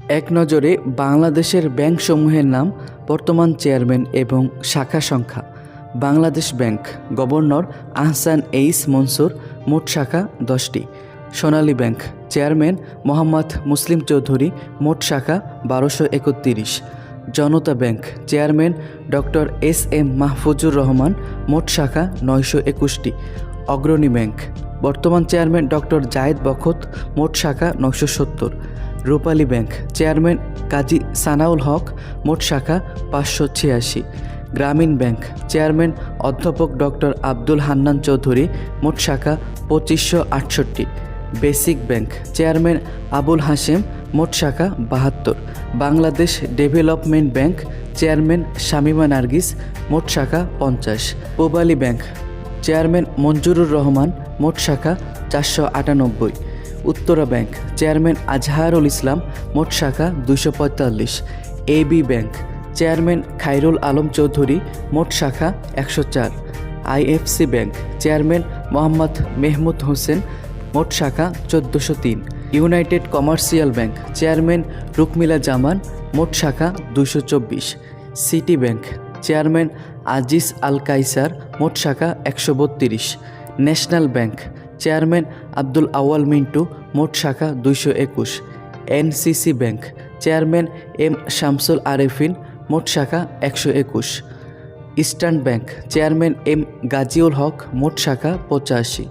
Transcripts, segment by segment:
এক নজরে বাংলাদেশের ব্যাংকসমূহের নাম, বর্তমান চেয়ারম্যান এবং শাখা সংখ্যা। Bangladesh Bank, governor Ahsan H Mansur, মোট শাখা 10টি। সোনালী ব্যাংক, চেয়ারম্যান মোহাম্মদ মুসলিম চৌধুরী, মোট শাখা 1231। Janata Bank, chairman doctor S M. Mahfuzur Rahman, মোট শাখা 921টি। অগ্রণী ব্যাংক, বর্তমান চেয়ারম্যান ডক্টর জায়েদ বখত, মোট শাখা 970। রূপালী ব্যাংক, চেয়ারম্যান কাজী সানাউল হক, মোট শাখা 586। গ্রামীণ ব্যাংক, চেয়ারম্যান অধ্যাপক ডক্টর আব্দুল হান্নান চৌধুরী, মোট শাখা 2568। Basic bank, chairman Abul Hashem, মোট শাখা 72। Bangladesh development bank, chairman Shamima Nargis, মোট শাখা 50। পূবালী ব্যাংক, চেয়ারম্যান মঞ্জুরুর রহমান, মোট শাখা 498। উত্তরা ব্যাংক, চেয়ারম্যান আজহারুল ইসলাম, মোট শাখা 245। AB bank, chairman Khairul Alam Chowdhury, মোট শাখা 104। IFC bank, chairman Mohammad Mahmud Hossain, মোট শাখা 1403। United Commercial bank, chairman Rukmila Zaman, মোট শাখা 224। City Bank, chairman Aziz Al Kaiser, মোট শাখা 132। National Bank, chairman Abdul Awal Mintu, মোট শাখা 221। NCC Bank, chairman M Shamsul Arefin, মোট শাখা 121। Eastern Bank, chairman M Gaziul Haque, মোট শাখা 85।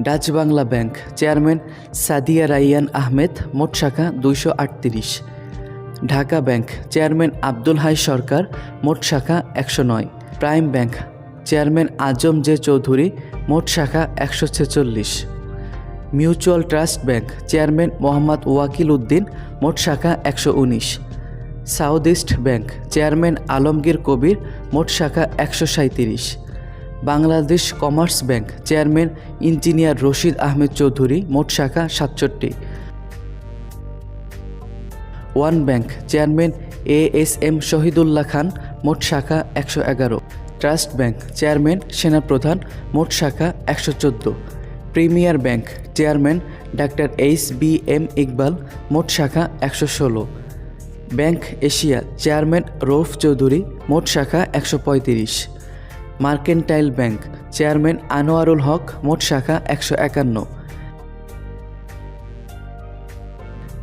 Dutch Bangla Bank, chairman Sadia Rayan Ahmed, মোট শাখা 238। ঢাকা ব্যাংক, চেয়ারম্যান আব্দুল হাই সরকার, মোট শাখা 109। Prime bank, chairman Azam J Chowdhury, মোট শাখা 146। Mutual Trust Bank, chairman Mohammad Wakil Uddin, মোট শাখা 119। Southeast Bank, chairman Alamgir Kabir, মোট শাখা 137। Bangladesh Commerce Bank, chairman engineer Rashid Ahmed Chowdhury, মোট শাখা 67। One Bank, chairman ASM Shahidullah Khan, মোট শাখা 111। ট্রাস্ট ব্যাংক, চেয়ারম্যান সেনাপ্রধান, মোট শাখা 114। প্রিমিয়ার ব্যাংক, চেয়ারম্যান ডাক্তার এইচ.বি.এম. ইকবাল, মোট শাখা 116। Bank Asia, chairman Rauf Chowdhury, মোট শাখা 135। Mercantile Bank, chairman Anwarul Haque, মোট শাখা 151।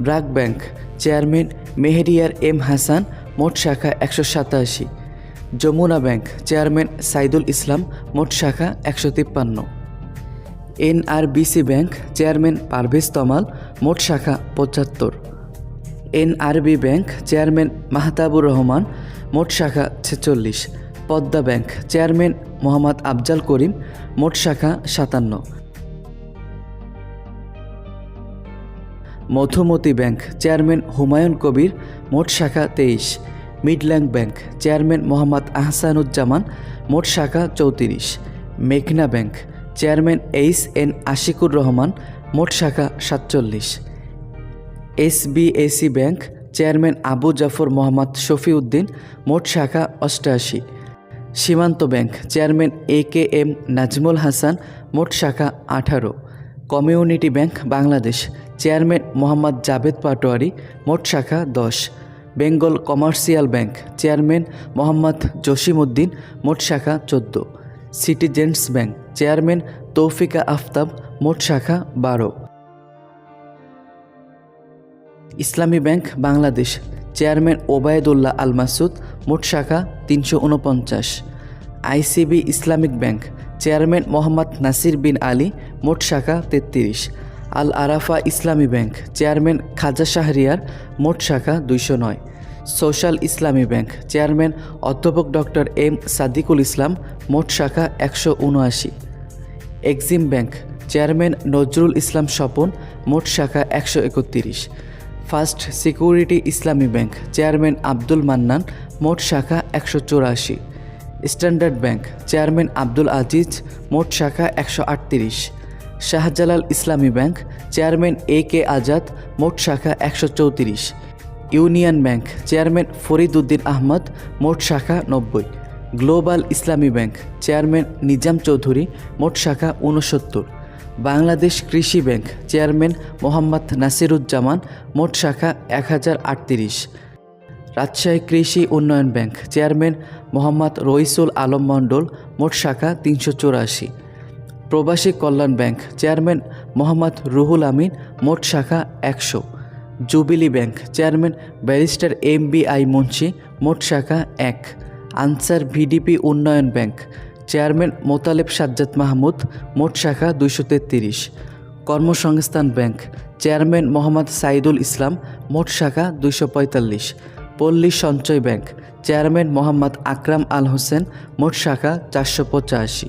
BRAC Bank, chairman Mehriar M Hasan, মোট শাখা 187। যমুনা ব্যাংক, চেয়ারম্যান সাইদুল ইসলাম, মোট শাখা 153। NRBC Bank, chairman Parvez Tamal, মোট শাখা 75। NRB Bank, chairman Mahtabur Rahman, মোট শাখা 46। পদ্মা ব্যাংক, চেয়ারম্যান মোহাম্মদ আফজাল করিম, মোট শাখা 57। মধুমতি ব্যাংক, চেয়ারম্যান হুমায়ুন কবির, মোট শাখা 23। Midland bank, chairman Mohammad Ahsanuzzaman, মোট শাখা 34। মেঘনা bank, chairman H N. Ashikur Rahman, মোট শাখা 47। SBAC bank, chairman Abu Jafar Mohammad Shafiuddin, মোট শাখা 88। Simanto bank, chairman A K M. Nazmul Hasan, মোট শাখা 18। Community bank Bangladesh, chairman Mohammad Javed Patwary, মোট শাখা 10। Bengal commercial bank, chairman Mohammad Jashim Uddin, মোট শাখা 14। Citizens bank, chairman Toufika Aftab, মোট শাখা 12। ইসলামী ব্যাংক বাংলাদেশ, চেয়ারম্যান ওবায়দুল্লাহ আল মাসুদ, মোট শাখা 349। ICB Islamic Bank, chairman Mohammad Nasir Bin Ali, মোট শাখা 33। আল আরাফা ইসলামী ব্যাংক, চেয়ারম্যান খাজা শাহরিয়ার, মোট শাখা 209। সোশ্যাল ইসলামী ব্যাংক, চেয়ারম্যান অধ্যাপক ডক্টর এম সাদিকুল ইসলাম, মোট শাখা 179। Exim bank, chairman Nazrul Islam Swapan, মোট শাখা 131। ফার্স্ট সিকিউরিটি ইসলামী ব্যাংক, চেয়ারম্যান আব্দুল মান্নান, মোট শাখা 184। Standard bank, chairman Abdul Aziz, মোট শাখা 138। শাহজালাল ইসলামী ব্যাংক, চেয়ারম্যান এ.কে. আজাদ, মোট শাখা 134। Union bank, chairman Farid Uddin Ahmed, মোট শাখা 90। গ্লোবাল ইসলামী ব্যাংক, চেয়ারম্যান নিজাম চৌধুরী, মোট শাখা 69। বাংলাদেশ কৃষি ব্যাংক চেয়ারম্যান মোহাম্মদ নাসিরুজ্জামান, মোট শাখা 1038। রাজশাহী কৃষি উন্নয়ন ব্যাংক চেয়ারম্যান মোহাম্মদ রইসুল আলম মণ্ডল, মোট শাখা 384। প্রবাসী কল্যাণ ব্যাংক চেয়ারম্যান মোহাম্মদ রুহুল আমিন, মোট শাখা 100। Jubilee bank chairman barrister MBI Munshi, মোট শাখা 1। আনসার ভিডিপি উন্নয়ন ব্যাংক চেয়ারম্যান মোতালেব সাজ্জাদ মাহমুদ, মোট শাখা 233। কর্মসংস্থান ব্যাংক চেয়ারম্যান মোহাম্মদ সাইদুল ইসলাম, মোট শাখা 245। পল্লী সঞ্চয় ব্যাংক চেয়ারম্যান মোহাম্মদ আকরাম আল হোসেন, মোট শাখা 485।